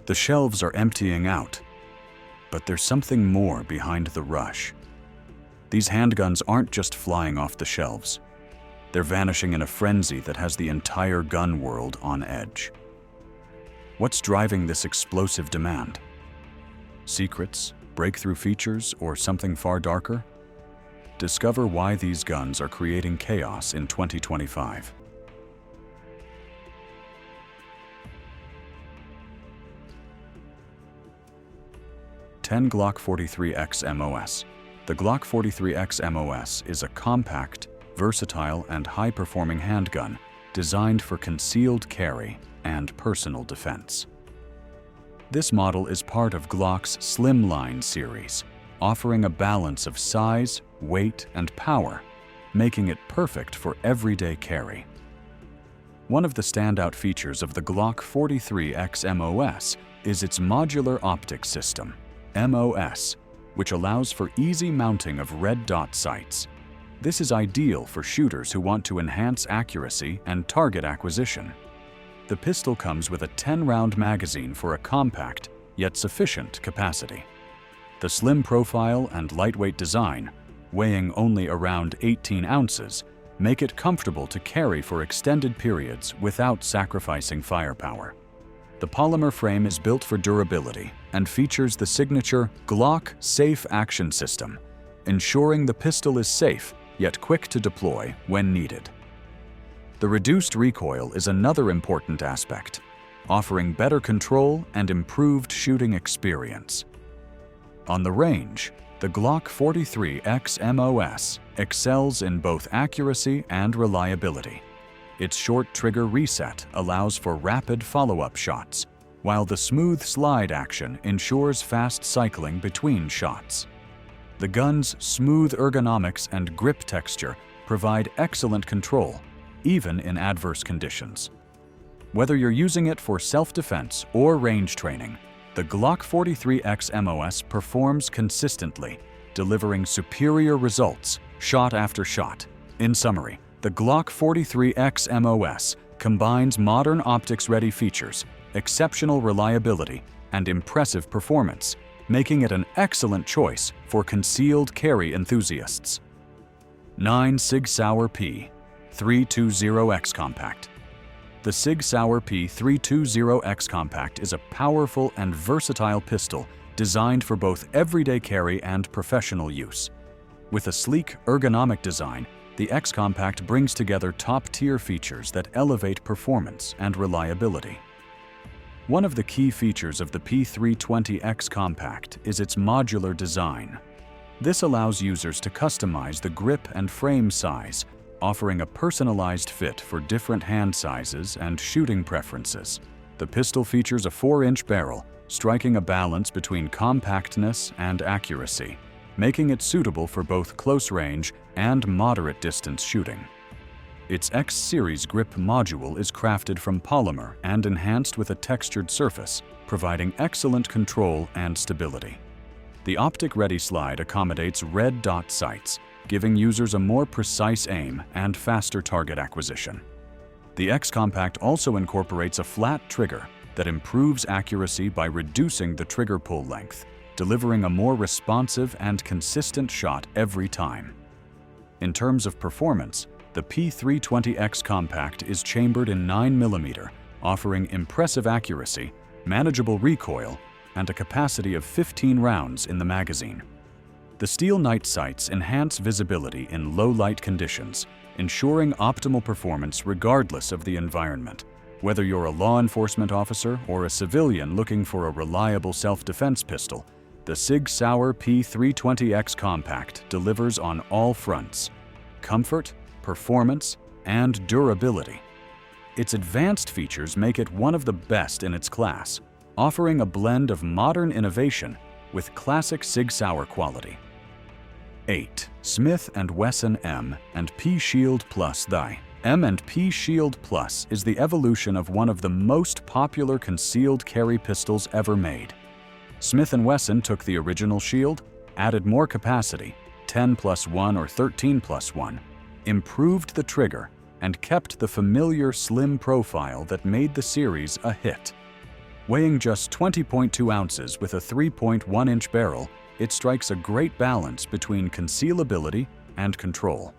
The shelves are emptying out, but there's something more behind the rush. These handguns aren't just flying off the shelves. They're vanishing in a frenzy that has the entire gun world on edge. What's driving this explosive demand? Secrets, breakthrough features, or something far darker? Discover why these guns are creating chaos in 2025. Glock 43X MOS. The Glock 43X MOS is a compact, versatile, and high-performing handgun designed for concealed carry and personal defense. This model is part of Glock's Slimline series, offering a balance of size, weight, and power, making it perfect for everyday carry. One of the standout features of the Glock 43X MOS is its modular optic system, MOS, which allows for easy mounting of red dot sights. This is ideal for shooters who want to enhance accuracy and target acquisition. The pistol comes with a 10-round magazine for a compact, yet sufficient capacity. The slim profile and lightweight design, weighing only around 18 ounces, make it comfortable to carry for extended periods without sacrificing firepower. The polymer frame is built for durability and features the signature Glock Safe Action System, ensuring the pistol is safe yet quick to deploy when needed. The reduced recoil is another important aspect, offering better control and improved shooting experience. On the range, the Glock 43X MOS excels in both accuracy and reliability. Its short trigger reset allows for rapid follow-up shots, while the smooth slide action ensures fast cycling between shots. The gun's smooth ergonomics and grip texture provide excellent control, even in adverse conditions. Whether you're using it for self-defense or range training, the Glock 43X MOS performs consistently, delivering superior results shot after shot. In summary, the Glock 43X MOS combines modern optics-ready features, exceptional reliability, and impressive performance, making it an excellent choice for concealed carry enthusiasts. 9 SIG Sauer P320X Compact. The SIG Sauer P320X Compact is a powerful and versatile pistol designed for both everyday carry and professional use. With a sleek, ergonomic design, the X Compact brings together top-tier features that elevate performance and reliability. One of the key features of the P320X Compact is its modular design. This allows users to customize the grip and frame size, offering a personalized fit for different hand sizes and shooting preferences. The pistol features a 4-inch barrel, striking a balance between compactness and accuracy, making it suitable for both close-range and moderate-distance shooting. Its X-Series grip module is crafted from polymer and enhanced with a textured surface, providing excellent control and stability. The optic-ready slide accommodates red dot sights, giving users a more precise aim and faster target acquisition. The X Compact also incorporates a flat trigger that improves accuracy by reducing the trigger pull length, delivering a more responsive and consistent shot every time. In terms of performance, the P320X Compact is chambered in 9mm, offering impressive accuracy, manageable recoil, and a capacity of 15 rounds in the magazine. The steel night sights enhance visibility in low-light conditions, ensuring optimal performance regardless of the environment. Whether you're a law enforcement officer or a civilian looking for a reliable self-defense pistol, the SIG Sauer P320X Compact delivers on all fronts: comfort, performance, and durability. Its advanced features make it one of the best in its class, offering a blend of modern innovation with classic SIG Sauer quality. 8. Smith & Wesson M&P Shield Plus. The M&P Shield Plus is the evolution of one of the most popular concealed carry pistols ever made. Smith & Wesson took the original Shield, added more capacity, 10+1 or 13+1, improved the trigger, and kept the familiar slim profile that made the series a hit. Weighing just 20.2 ounces with a 3.1-inch barrel, it strikes a great balance between concealability and control.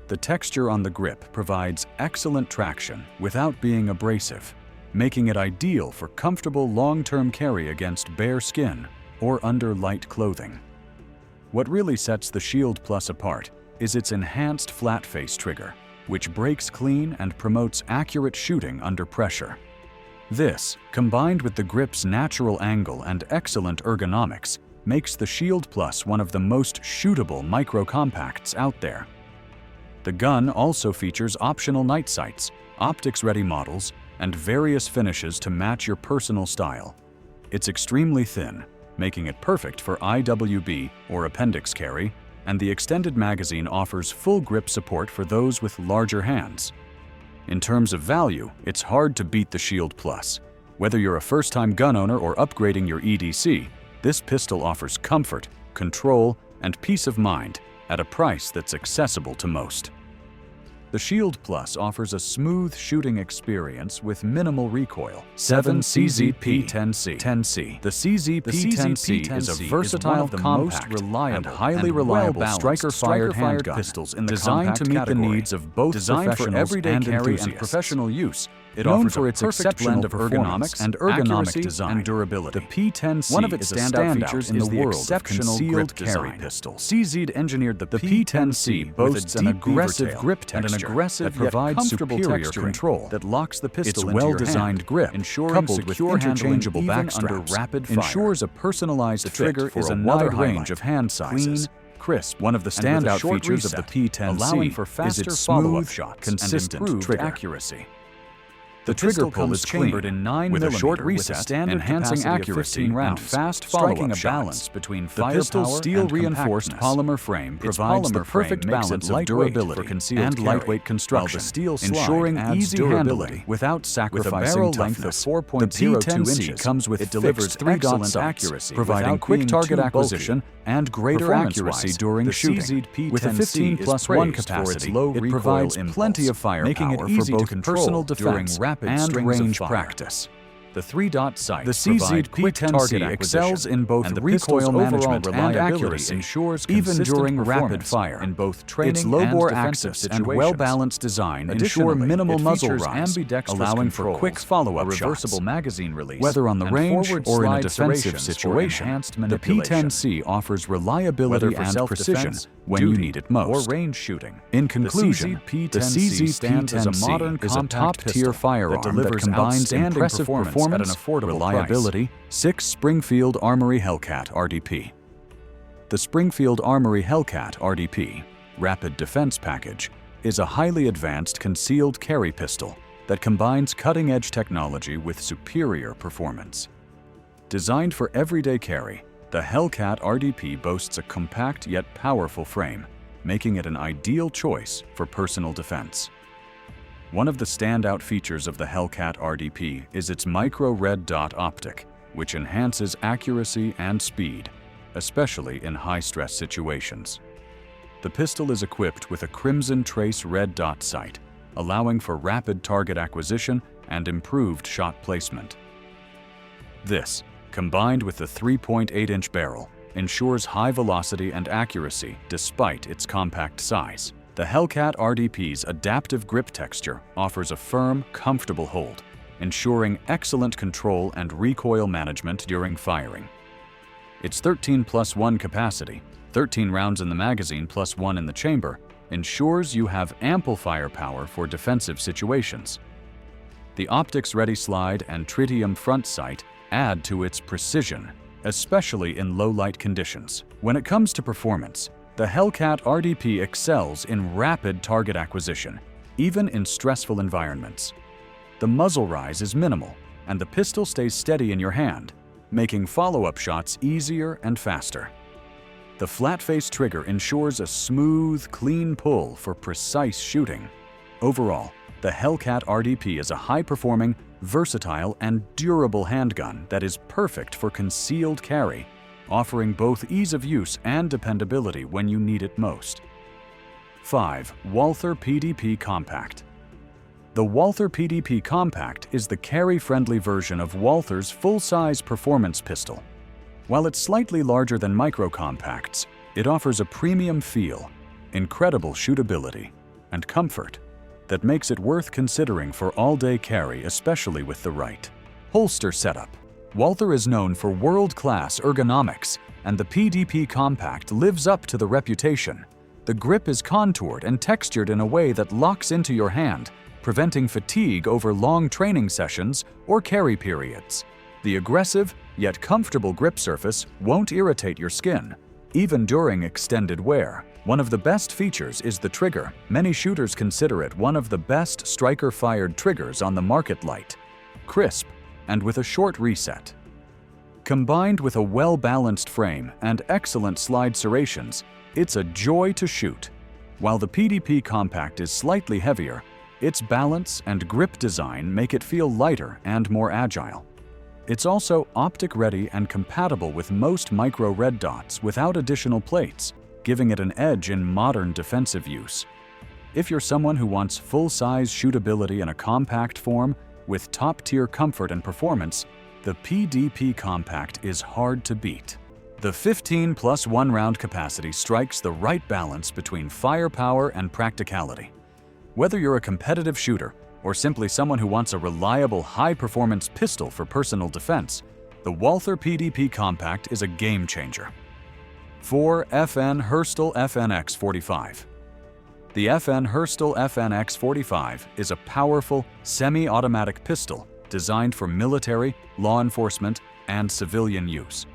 The texture on the grip provides excellent traction without being abrasive, making it ideal for comfortable long-term carry against bare skin or under light clothing. What really sets the Shield Plus apart is its enhanced flat-face trigger, which breaks clean and promotes accurate shooting under pressure. This, combined with the grip's natural angle and excellent ergonomics, makes the Shield Plus one of the most shootable micro-compacts out there. The gun also features optional night sights, optics-ready models, and various finishes to match your personal style. It's extremely thin, making it perfect for IWB or appendix carry, and the extended magazine offers full grip support for those with larger hands. In terms of value, it's hard to beat the Shield Plus. Whether you're a first-time gun owner or upgrading your EDC, this pistol offers comfort, control, and peace of mind at a price that's accessible to most. The Shield Plus offers a smooth shooting experience with minimal recoil. 7 CZP-10C. The CZP-10C is a versatile, compact, and highly reliable striker-fired handgun pistols designed to meet the needs of both professionals and enthusiasts. And professional use. It offers for its exceptional ergonomics and ergonomic design and durability. The P10C one of its standout features in the world of concealed carry pistol. CZ engineered the P10C boasts an aggressive grip texture that provides superior control that locks the pistol into your hand. Its well-designed grip, coupled with interchangeable back straps, ensures a personalized trigger for a wide range of hand sizes. Crisp. One of the standout features of the P10C is its smooth, consistent trigger accuracy. The trigger pull is chambered in 9mm with a short reset, enhancing accuracy and fast follow-up shots. Between the pistol's steel-reinforced polymer frame provides the perfect balance of durability and lightweight construction, ensuring easy handling without sacrificing toughness. The P10C comes with fixed 3-dot sights, providing quick target acquisition and greater accuracy during shooting. With a 15+1 capacity, it provides plenty of firepower for both personal defense and range practice. The 3-dot sights the CZ-P10C excels in both recoil management and accuracy, ensures even during rapid fire. In both training its low-bore axis and well-balanced design ensure minimal muzzle rise, allowing for quick follow-up reversible magazine release. Whether on the range or in a defensive situation, the P10C offers reliability and precision when you need it most. Or range shooting. In conclusion, the CZ-P10C is a top-tier firearm that combines impressive performance at an affordable reliability. 6 Springfield Armory Hellcat RDP. The Springfield Armory Hellcat RDP Rapid Defense Package is a highly advanced concealed carry pistol that combines cutting-edge technology with superior performance. Designed for everyday carry, the Hellcat RDP boasts a compact yet powerful frame, making it an ideal choice for personal defense. One of the standout features of the Hellcat RDP is its micro red dot optic, which enhances accuracy and speed, especially in high-stress situations. The pistol is equipped with a crimson trace red dot sight, allowing for rapid target acquisition and improved shot placement. This, combined with the 3.8-inch barrel, ensures high velocity and accuracy despite its compact size. The Hellcat RDP's adaptive grip texture offers a firm, comfortable hold, ensuring excellent control and recoil management during firing. Its 13+1 capacity, 13 rounds in the magazine plus 1 in the chamber, ensures you have ample firepower for defensive situations. The optics-ready slide and tritium front sight add to its precision, especially in low-light conditions. When it comes to performance, the Hellcat RDP excels in rapid target acquisition, even in stressful environments. The muzzle rise is minimal, and the pistol stays steady in your hand, making follow-up shots easier and faster. The flat-face trigger ensures a smooth, clean pull for precise shooting. Overall, the Hellcat RDP is a high-performing, versatile, and durable handgun that is perfect for concealed carry, offering both ease of use and dependability when you need it most. 5. Walther PDP Compact. The Walther PDP Compact is the carry-friendly version of Walther's full-size performance pistol. While it's slightly larger than micro-compacts, it offers a premium feel, incredible shootability, and comfort that makes it worth considering for all-day carry, especially with the right holster setup. Walther is known for world-class ergonomics, and the PDP Compact lives up to the reputation. The grip is contoured and textured in a way that locks into your hand, preventing fatigue over long training sessions or carry periods. The aggressive, yet comfortable grip surface won't irritate your skin, even during extended wear. One of the best features is the trigger. Many shooters consider it one of the best striker-fired triggers on the market. Light, crisp, and with a short reset. Combined with a well-balanced frame and excellent slide serrations, it's a joy to shoot. While the PDP Compact is slightly heavier, its balance and grip design make it feel lighter and more agile. It's also optic-ready and compatible with most micro red dots without additional plates, giving it an edge in modern defensive use. If you're someone who wants full-size shootability in a compact form with top-tier comfort and performance, the PDP Compact is hard to beat. The 15+1 round capacity strikes the right balance between firepower and practicality. Whether you're a competitive shooter or simply someone who wants a reliable, high-performance pistol for personal defense, the Walther PDP Compact is a game-changer. 4. FN Herstal FNX-45. The FN Herstal FNX-45 is a powerful, semi-automatic pistol designed for military, law enforcement, and civilian use.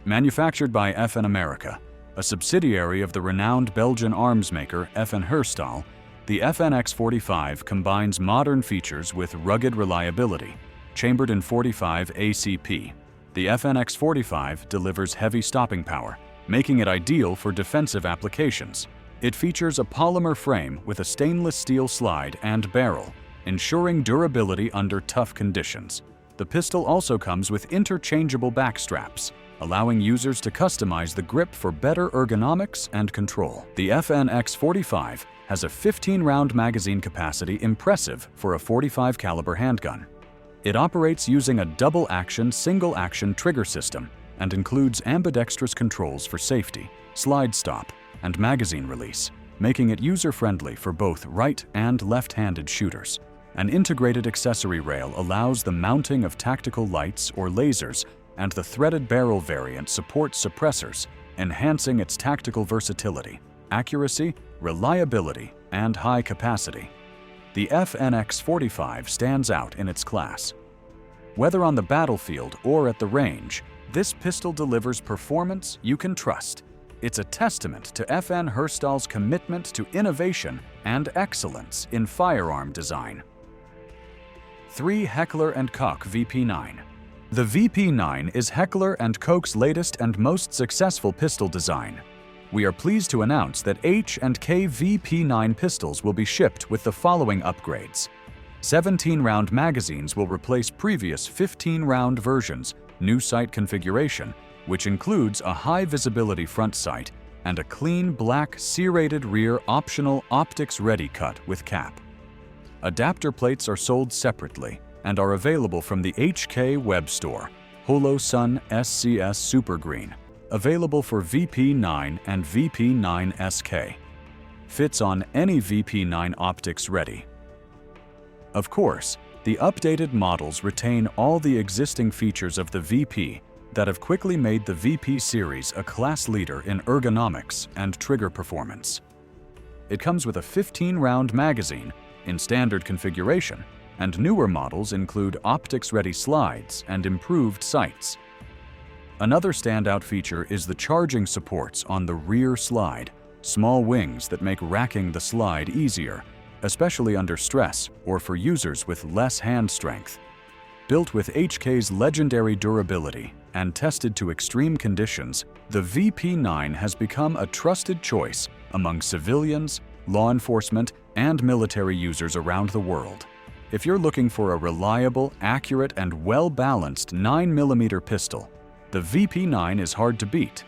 Manufactured by FN America, a subsidiary of the renowned Belgian arms maker FN Herstal, the FNX-45 combines modern features with rugged reliability. Chambered in 45 ACP, the FNX-45 delivers heavy stopping power, making it ideal for defensive applications. It features a polymer frame with a stainless steel slide and barrel, ensuring durability under tough conditions. The pistol also comes with interchangeable back straps, allowing users to customize the grip for better ergonomics and control. The FNX-45 has a 15-round magazine capacity, impressive for a .45 caliber handgun. It operates using a double-action, single-action trigger system and includes ambidextrous controls for safety, slide stop, and magazine release, making it user-friendly for both right and left-handed shooters. An integrated accessory rail allows the mounting of tactical lights or lasers, and the threaded barrel variant supports suppressors, enhancing its tactical versatility, accuracy, reliability, and high capacity. The FNX-45 stands out in its class. Whether on the battlefield or at the range, this pistol delivers performance you can trust. It's a testament to FN Herstal's commitment to innovation and excellence in firearm design. 3. Heckler & Koch VP9. The VP9 is Heckler & Koch's latest and most successful pistol design. We are pleased to announce that H&K VP9 pistols will be shipped with the following upgrades. 17-round magazines will replace previous 15-round versions, new sight configuration, which includes a high-visibility front sight and a clean black serrated rear optional optics-ready cut with cap. Adapter plates are sold separately and are available from the HK web store. Holo Sun SCS Super Green, available for VP9 and VP9 SK. Fits on any VP9 optics ready. Of course, the updated models retain all the existing features of the VP that have quickly made the VP series a class leader in ergonomics and trigger performance. It comes with a 15-round magazine in standard configuration, and newer models include optics-ready slides and improved sights. Another standout feature is the charging supports on the rear slide, small wings that make racking the slide easier, especially under stress or for users with less hand strength. Built with HK's legendary durability and tested to extreme conditions, the VP9 has become a trusted choice among civilians, law enforcement, and military users around the world. If you're looking for a reliable, accurate, and well-balanced 9mm pistol, the VP9 is hard to beat.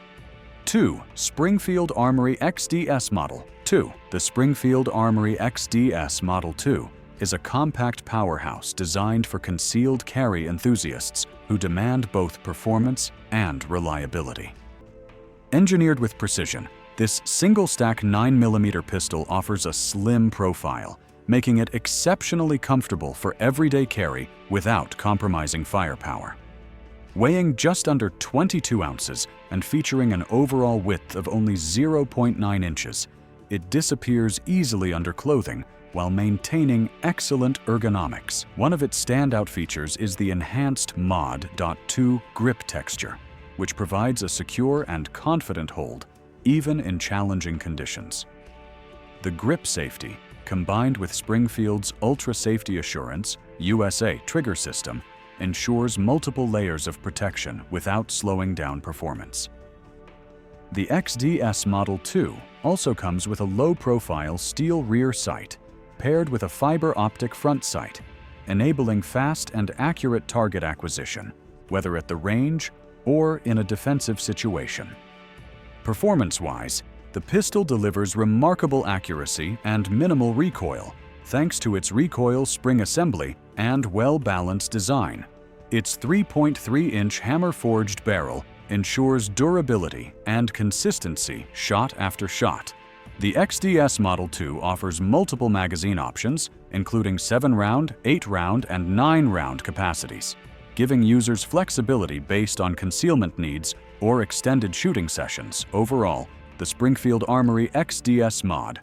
2. Springfield Armory XDS Model 2. The Springfield Armory XDS Model 2 is a compact powerhouse designed for concealed carry enthusiasts who demand both performance and reliability. Engineered with precision, this single-stack 9mm pistol offers a slim profile, making it exceptionally comfortable for everyday carry without compromising firepower. Weighing just under 22 ounces and featuring an overall width of only 0.9 inches, it disappears easily under clothing while maintaining excellent ergonomics. One of its standout features is the enhanced Mod. 2 grip texture, which provides a secure and confident hold even in challenging conditions. The grip safety, combined with Springfield's Ultra Safety Assurance USA trigger system, ensures multiple layers of protection without slowing down performance. The XDS Model 2 also comes with a low-profile steel rear sight paired with a fiber optic front sight, enabling fast and accurate target acquisition, whether at the range or in a defensive situation. Performance-wise, the pistol delivers remarkable accuracy and minimal recoil, thanks to its recoil spring assembly and well-balanced design. Its 3.3-inch hammer-forged barrel ensures durability and consistency shot after shot. The XDS Model 2 offers multiple magazine options, including 7-round, 8-round, and 9-round capacities, giving users flexibility based on concealment needs or extended shooting sessions. Overall, the Springfield Armory XDS Mod.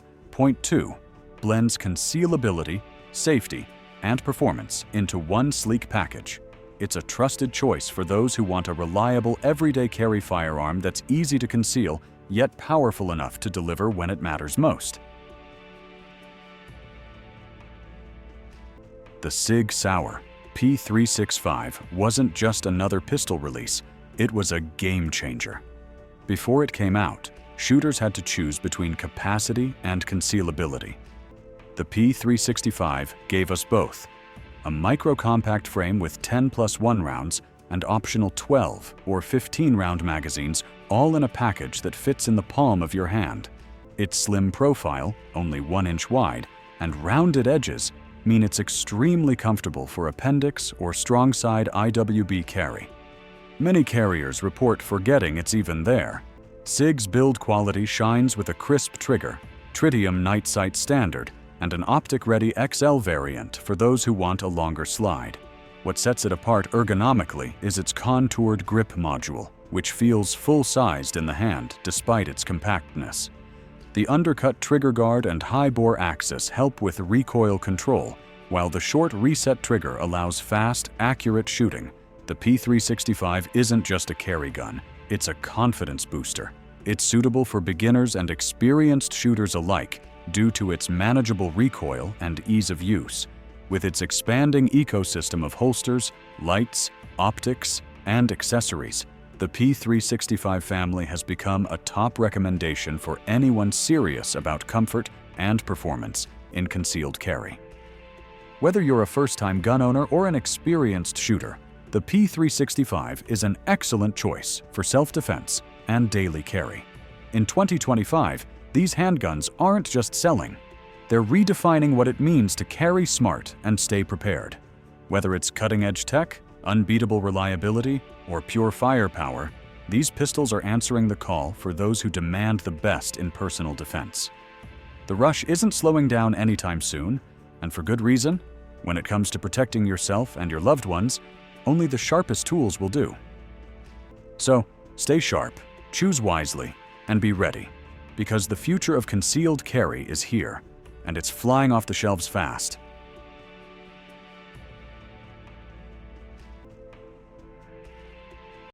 2 blends concealability, safety, and performance into one sleek package. It's a trusted choice for those who want a reliable, everyday carry firearm that's easy to conceal, yet powerful enough to deliver when it matters most. The SIG Sauer P365 wasn't just another pistol release, it was a game changer. Before it came out, shooters had to choose between capacity and concealability. The P365 gave us both: a micro-compact frame with 10+1 rounds and optional 12 or 15-round magazines, all in a package that fits in the palm of your hand. Its slim profile, only 1 inch wide, and rounded edges mean it's extremely comfortable for appendix or strong side IWB carry. Many carriers report forgetting it's even there. SIG's build quality shines with a crisp trigger, tritium night sight standard, and an optic-ready XL variant for those who want a longer slide. What sets it apart ergonomically is its contoured grip module, which feels full-sized in the hand despite its compactness. The undercut trigger guard and high-bore axis help with recoil control, while the short reset trigger allows fast, accurate shooting. The P365 isn't just a carry gun, it's a confidence booster. It's suitable for beginners and experienced shooters alike, due to its manageable recoil and ease of use. With its expanding ecosystem of holsters, lights, optics, and accessories, the P365 family has become a top recommendation for anyone serious about comfort and performance in concealed carry. Whether you're a first-time gun owner or an experienced shooter, the P365 is an excellent choice for self-defense and daily carry. In 2025, these handguns aren't just selling, they're redefining what it means to carry smart and stay prepared. Whether it's cutting-edge tech, unbeatable reliability, or pure firepower, these pistols are answering the call for those who demand the best in personal defense. The rush isn't slowing down anytime soon, and for good reason. When it comes to protecting yourself and your loved ones, only the sharpest tools will do. So, stay sharp, choose wisely, and be ready, because the future of concealed carry is here, and it's flying off the shelves fast.